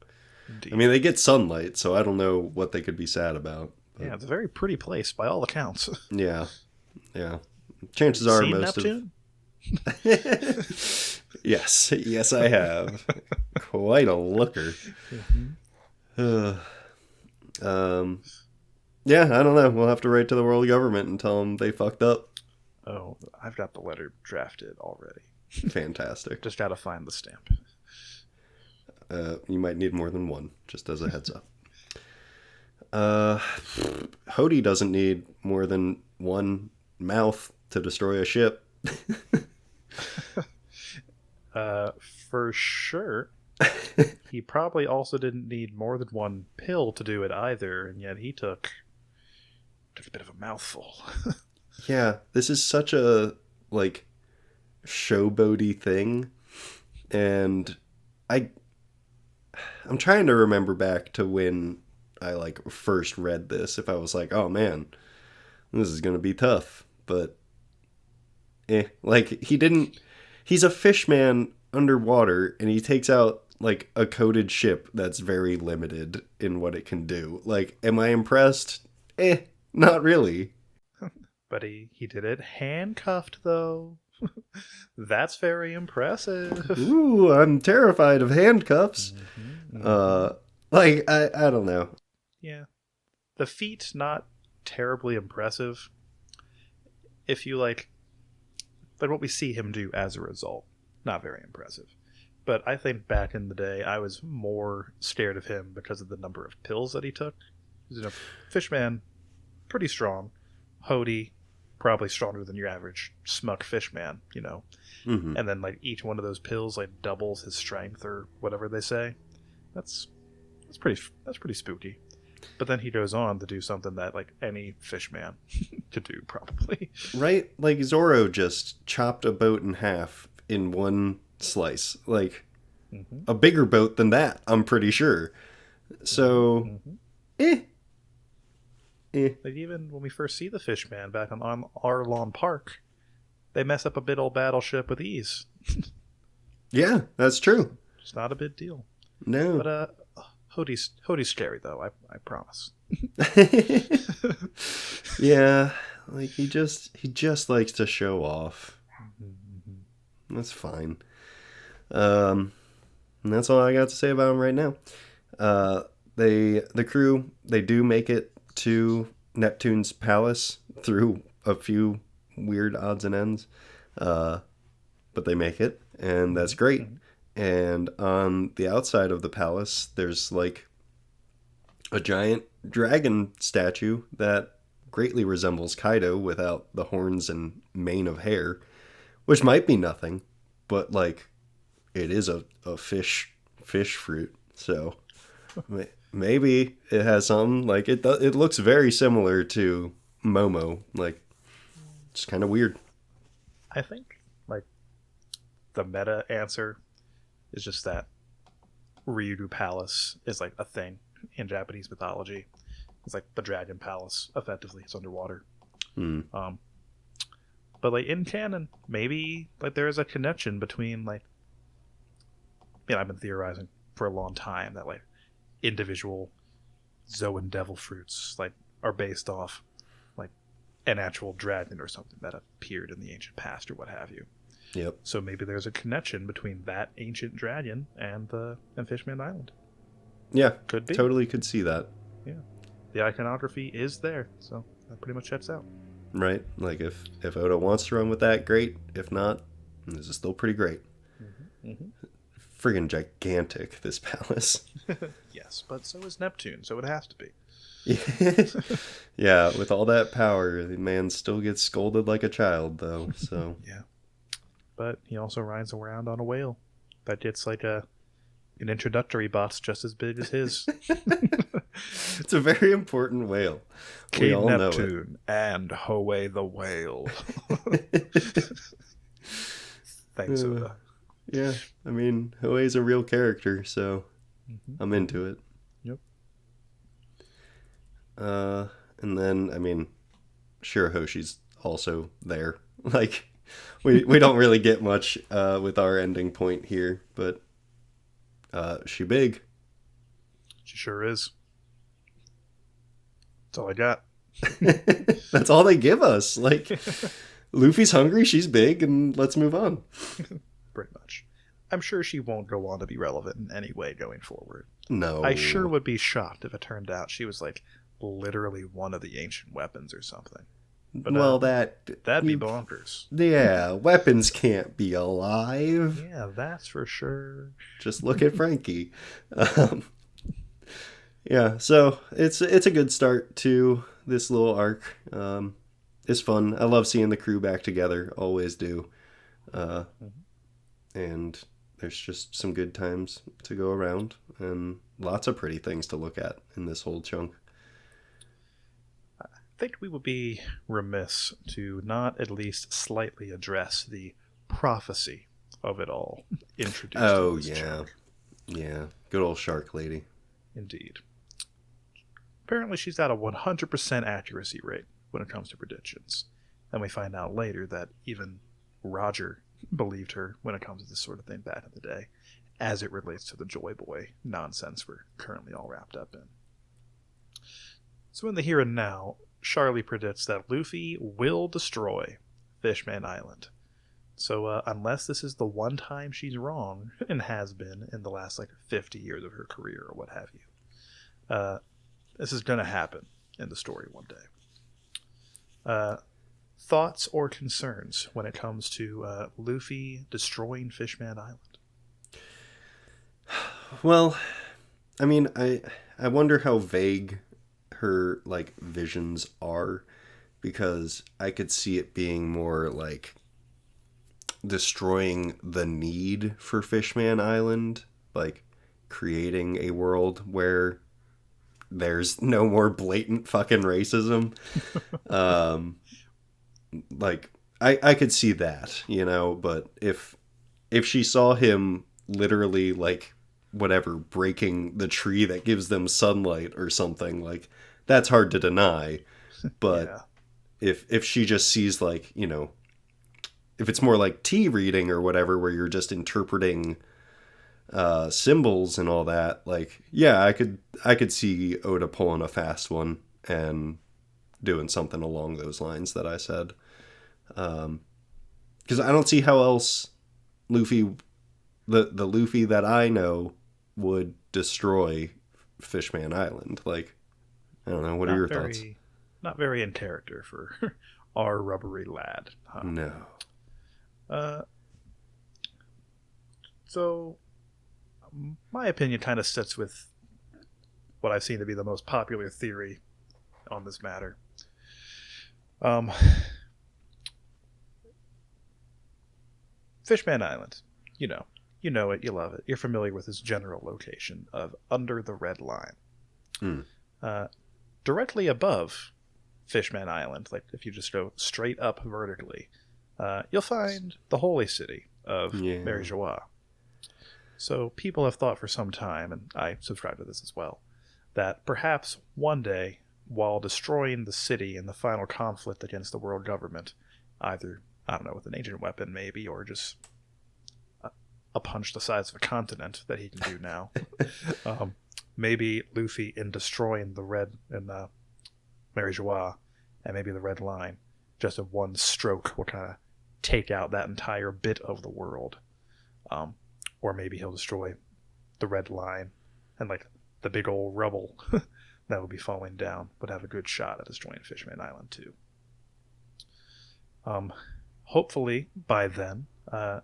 Indeed. They get sunlight, so I don't know what they could be sad about. But... Yeah, it's a very pretty place by all accounts. Yeah. Chances are most Neptune? Yes, I have. Quite a looker. Yeah, I don't know. We'll have to write to the world government and tell them they fucked up. Oh, I've got the letter drafted already. Fantastic. Just gotta find the stamp. You might need more than one, just as a heads up. Hody doesn't need more than one mouth to destroy a ship. For sure. He probably also didn't need more than one pill to do it either, and yet he took a bit of a mouthful. Yeah, this is such a like showboaty thing, and I'm trying to remember back to when I like first read this, if I was like, oh man, this is gonna be tough. But like he's a fishman underwater, and he takes out like a coated ship that's very limited in what it can do. Like, am I impressed? Not really. But he did it handcuffed though. That's very impressive. Ooh, I'm terrified of handcuffs. Mm-hmm. I don't know. Yeah. The feat, not terribly impressive. If you like what we see him do as a result, not very impressive. But I think back in the day, I was more scared of him because of the number of pills that he took. You know, Fishman, pretty strong. Hody, probably stronger than your average smuck fishman, you know. Hmm. And then like each one of those pills like doubles his strength or whatever they say. That's that's pretty spooky. But then he goes on to do something that like any fishman could do probably. Right? Like Zoro just chopped a boat in half in one slice. Like Hmm. a bigger boat than that, I'm pretty sure. So, Hmm. eh, eh. Like even when we first see the fishman back on Arlon Park, they mess up a big old battleship with ease. Yeah, that's It's, true. it's not a big deal. No. But Hody's scary though. I promise. Yeah, like he just likes to show off. Mhm. That's fine. Um, and that's all I got to say about him right now. Uh, the crew, they do make it to Neptune's palace through a few weird odds and ends, uh, but they make it, and that's Mhm. great. Mhm. And on the outside of the palace, there's like a giant dragon statue that greatly resembles Kaido without the horns and mane of hair, which might be nothing, but like it is a fish fruit. So maybe it has something like it. It looks very similar to Momo. Like it's kind of weird. I think like the meta answer is just that Ryudu Palace is like a thing in Japanese mythology. It's like the Dragon Palace. Effectively, it's underwater. Hmm. Um, but like in canon, maybe like there is a connection between like, I've been theorizing for a long time that like individual Zoan devil fruits like are based off like an actual dragon or something that appeared in the ancient past or what have you. Yep. So maybe there's a connection between that ancient dragon and Fishman Island. Yeah. Could be. Totally could see that. Yeah. The iconography is there, so that pretty much checks out. Right. Like if Oda wants to run with that, great. If not, this is still pretty great. Hmm. Friggin' gigantic, this palace. Yes, but so is Neptune, so it has to be. Yeah, with all that power, the man still gets scolded like a child, though. So Yeah. But he also rides around on a whale that gets like an introductory boss just as big as his. it's a very important whale. We King all know it. Neptune and Howe the whale. Thanks, Uh, Oda. yeah, I mean, Hoei's a real character, so Hmm. I'm into it. Yep. Uh, and then, I mean, Shirahoshi's also there. Like, we don't really get much with our ending point here, but she big. She sure is. That's all I got. That's all they give us. Like, Luffy's hungry, she's big, and let's move on. Pretty much. I'm sure she won't go on to be relevant in any way going forward. I sure No. would be shocked if it turned out she was like literally one of the ancient weapons or something. But Well, that'd be bonkers. yeah, weapons can't be alive. Yeah, that's for sure. Just look at Franky. Um, yeah, so it's a good start to this little arc. It's fun. I love seeing the crew back together. Always do. Uh, Mhm. and there's just some good times to go around and lots of pretty things to look at in this whole chunk. I think we would be remiss to not at least slightly address the prophecy of it all introduced in Oh this yeah, chunk. yeah. Good old shark lady. Indeed. Apparently, she's at a 100% accuracy rate when it comes to predictions. And we find out later that even Roger believed her when it comes to this sort of thing back in the day, as it relates to the Joy Boy nonsense we're currently all wrapped up in. So, in the here and now, Charlie predicts that Luffy will destroy Fishman Island. So unless this is the one time she's wrong, and has been in the last like 50 years of her career or what have you, this is going to happen in the story one day. Thoughts or concerns when it comes to Luffy destroying Fishman Island? Well, I mean, I wonder how vague her like visions are, because I could see it being more like destroying the need for Fishman Island, like creating a world where there's no more blatant fucking racism. um like I could see that, but if she saw him literally like whatever breaking the tree that gives them sunlight or something, like that's hard to deny. But Yeah. if she just sees like, if it's more like tea reading or whatever, where you're just interpreting symbols and all that, like, yeah, I could see Oda pulling a fast one and doing something along those lines that I said. Because I don't see how else Luffy, the Luffy that I know, would destroy Fishman Island. Like, I don't know. What are your thoughts? Not very in character for our rubbery lad. Huh? No. Uh, so my opinion kind of sits with what I've seen to be the most popular theory on this matter. Fishman Island, you know it, you love it. You're familiar with its general location of under the red line. Mm. Directly above Fishman Island, like if you just go straight up vertically, you'll find the holy city of Mary Joie. So people have thought for some time, and I subscribe to this as well, that perhaps one day, while destroying the city in the final conflict against the world government, either, I don't know, with an ancient weapon maybe, or just a punch the size of a continent that he can do now. Maybe Luffy, in destroying the red and Mary Joie, and maybe the red line, just in one stroke will kind of take out that entire bit of the world. Or maybe he'll destroy the red line, and like the big old rubble that would be falling down would have a good shot at destroying Fishman Island too. Hopefully by then, the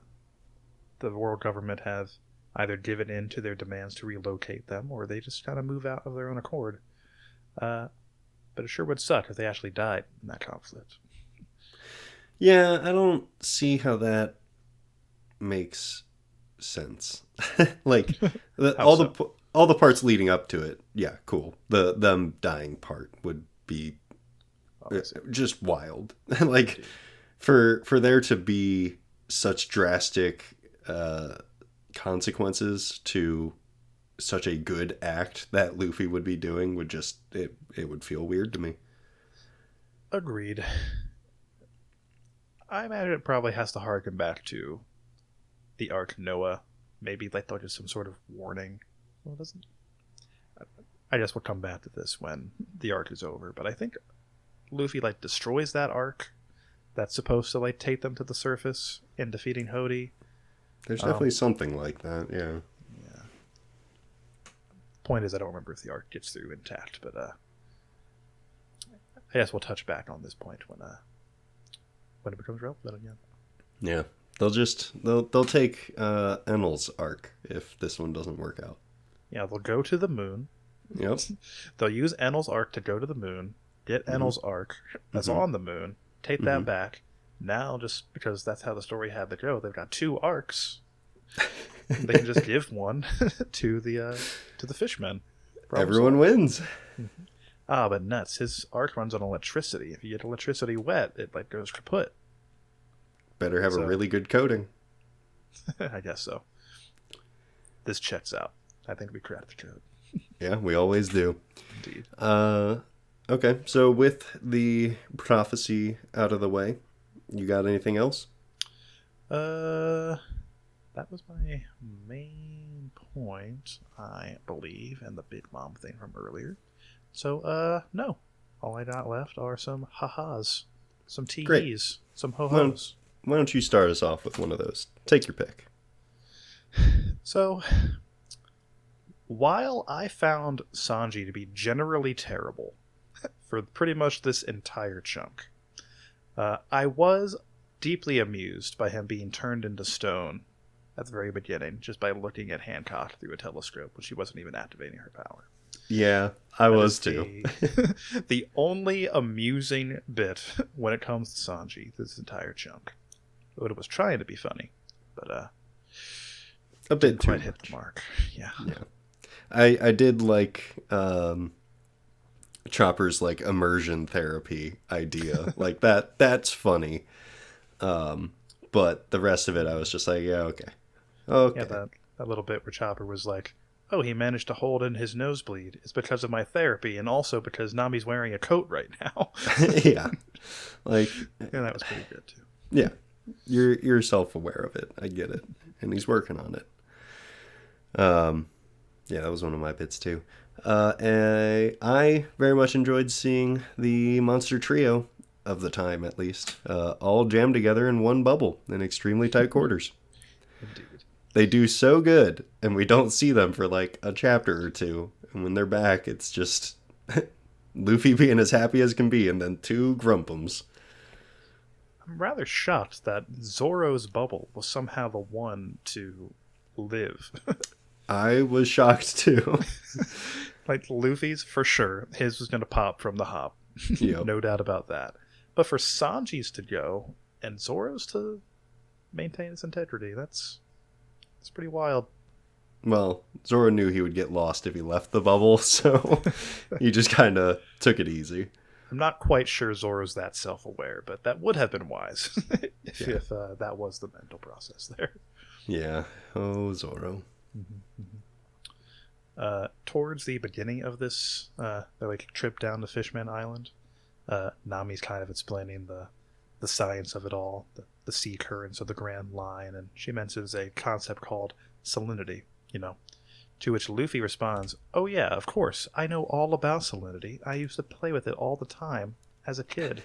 world government have either given in to their demands to relocate them, or they just kind of move out of their own accord. But it sure would suck if they actually died in that conflict. Yeah, I don't see how that makes sense. Like all the parts leading up to it, yeah, cool. Them dying part would be just wild. Like for there to be such drastic consequences to such a good act that Luffy would be doing would just it would feel weird to me. Agreed. I imagine it probably has to harken back to the arc Noah. Maybe like they'll just some sort of warning. Well, it doesn't. I guess we'll come back to this when the arc is over. But I think Luffy like destroys that arc that's supposed to like take them to the surface in defeating Hody. There's definitely something like that, yeah. Yeah. Point is, I don't remember if the arc gets through intact, but I guess we'll touch back on this point when it becomes relevant again. Yeah. They'll take Enel's arc if this one doesn't work out. Yeah, they'll go to the moon. Yep. They'll use Enel's arc to go to the moon, get Enel's arc that's on the moon, take that back. Now, just because that's how the story had to go, they've got two arcs. They can just give one to the fishmen. Everyone wins. But nuts. His arc runs on electricity. If you get electricity wet, it like goes kaput. Better have a really good coating. I guess so. This checks out. I think we cracked the code. Yeah, we always do. Indeed. Okay, so with the prophecy out of the way, you got anything else? That was my main point, I believe, and the Big Mom thing from earlier. So, no. All I got left are some ha-has, some tees, some ho-hos. why don't you start us off with one of those? Take your pick. So, while I found Sanji to be generally terrible for pretty much this entire chunk, I was deeply amused by him being turned into stone at the very beginning, just by looking at Hancock through a telescope when she wasn't even activating her power. Yeah, I was too. The only amusing bit when it comes to Sanji this entire chunk. It was trying to be funny, but a bit didn't too quite hit much. the mark. Yeah. I did like Chopper's like immersion therapy idea. Like that's funny. But the rest of it I was just like, yeah, okay. Okay. Yeah, that little bit where Chopper was like, oh, he managed to hold in his nosebleed. It's because of my therapy, and also because Nami's wearing a coat right now. Yeah. Like, and that was pretty good too. Yeah. You're self-aware of it. I get it. And he's working on it. Yeah, that was one of my bits too. I very much enjoyed seeing the monster trio of the time, at least, all jammed together in one bubble in extremely tight quarters. Indeed. They do so good, and we don't see them for like a chapter or two. And when they're back, it's just Luffy being as happy as can be, and then two grumpums. I'm rather shocked that Zoro's bubble was somehow the one to live. I was shocked too. Like Luffy's, for sure, his was going to pop from the hop. Yep. No doubt about that. But for Sanji's to go and Zoro's to maintain its integrity, that's pretty wild. Well, Zoro knew he would get lost if he left the bubble, so he just kind of took it easy. I'm not quite sure Zoro's that self-aware, but that would have been wise if that was the mental process there. Yeah. Oh, Zoro. Towards the beginning of this, their trip down to Fishman Island, Nami's kind of explaining the science of it all, the sea currents of the Grand Line, and she mentions a concept called salinity, to which Luffy responds, oh yeah, of course, I know all about salinity. I used to play with it all the time as a kid.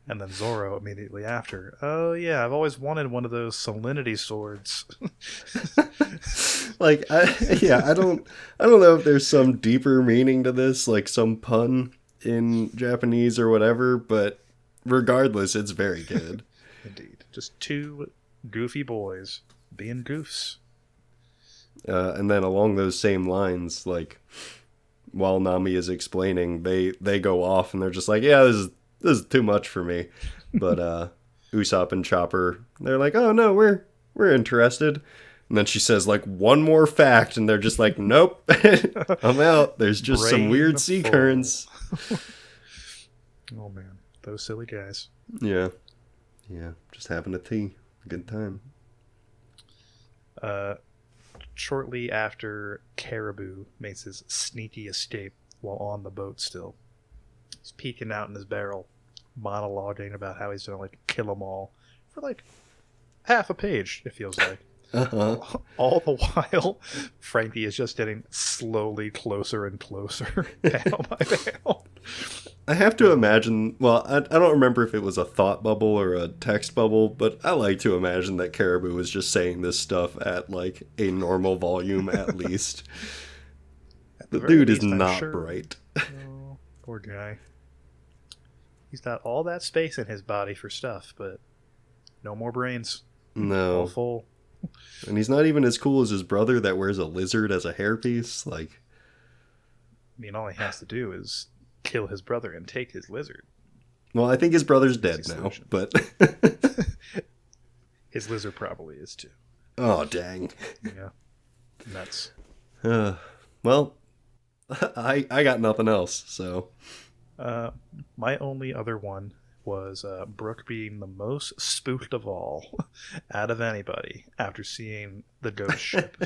And then Zoro immediately after, oh yeah, I've always wanted one of those salinity swords. Like, I don't know if there's some deeper meaning to this, like some pun in Japanese or whatever, but regardless, it's very good. Indeed. Just two goofy boys being goofs. And then along those same lines, like, while Nami is explaining, they go off and they're just like, yeah, this is too much for me. But Usopp and Chopper, they're like, oh no, we're interested. And then she says like one more fact, and they're just like, nope, I'm out. There's just some weird sea currents. Oh man, those silly guys. Yeah, just having a tea, good time. Shortly after Caribou makes his sneaky escape while on the boat still, he's peeking out in his barrel, monologuing about how he's gonna kill them all for like half a page, it feels like. All the while, Franky is just getting slowly closer and closer, panel by panel. I have to imagine, well, I don't remember if it was a thought bubble or a text bubble, but I like to imagine that Caribou was just saying this stuff at like a normal volume at least. The dude is not bright. Oh, poor guy. He's got all that space in his body for stuff, but no more brains. No. All full. And he's not even as cool as his brother that wears a lizard as a hairpiece. Like, I mean, all he has to do is kill his brother and take his lizard. Well, I think his brother's dead now, but his lizard probably is too. Oh, dang. Yeah. Nuts. Well, I got nothing else, so. My only other one was Brooke being the most spooked of all out of anybody after seeing the ghost ship.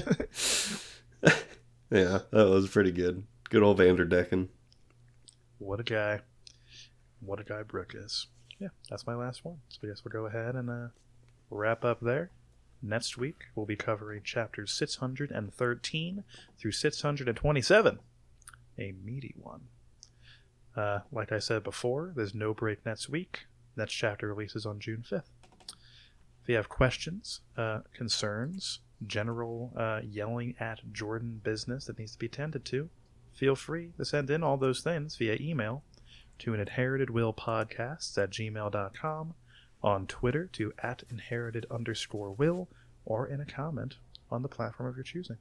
Yeah, that was pretty good. Good old Vanderdecken. What a guy. What a guy Brooke is. Yeah, that's my last one. So I guess we'll go ahead and wrap up there. Next week, we'll be covering chapters 613 through 627. A meaty one. Like I said before, there's no break next week. Next chapter releases on June 5th. If you have questions, concerns, general yelling at Jordan business that needs to be tended to, feel free to send in all those things via email to inheritedwillpodcasts@gmail.com, on Twitter to @inherited_will, or in a comment on the platform of your choosing.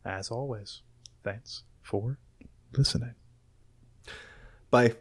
As always, thanks for listening. Bye.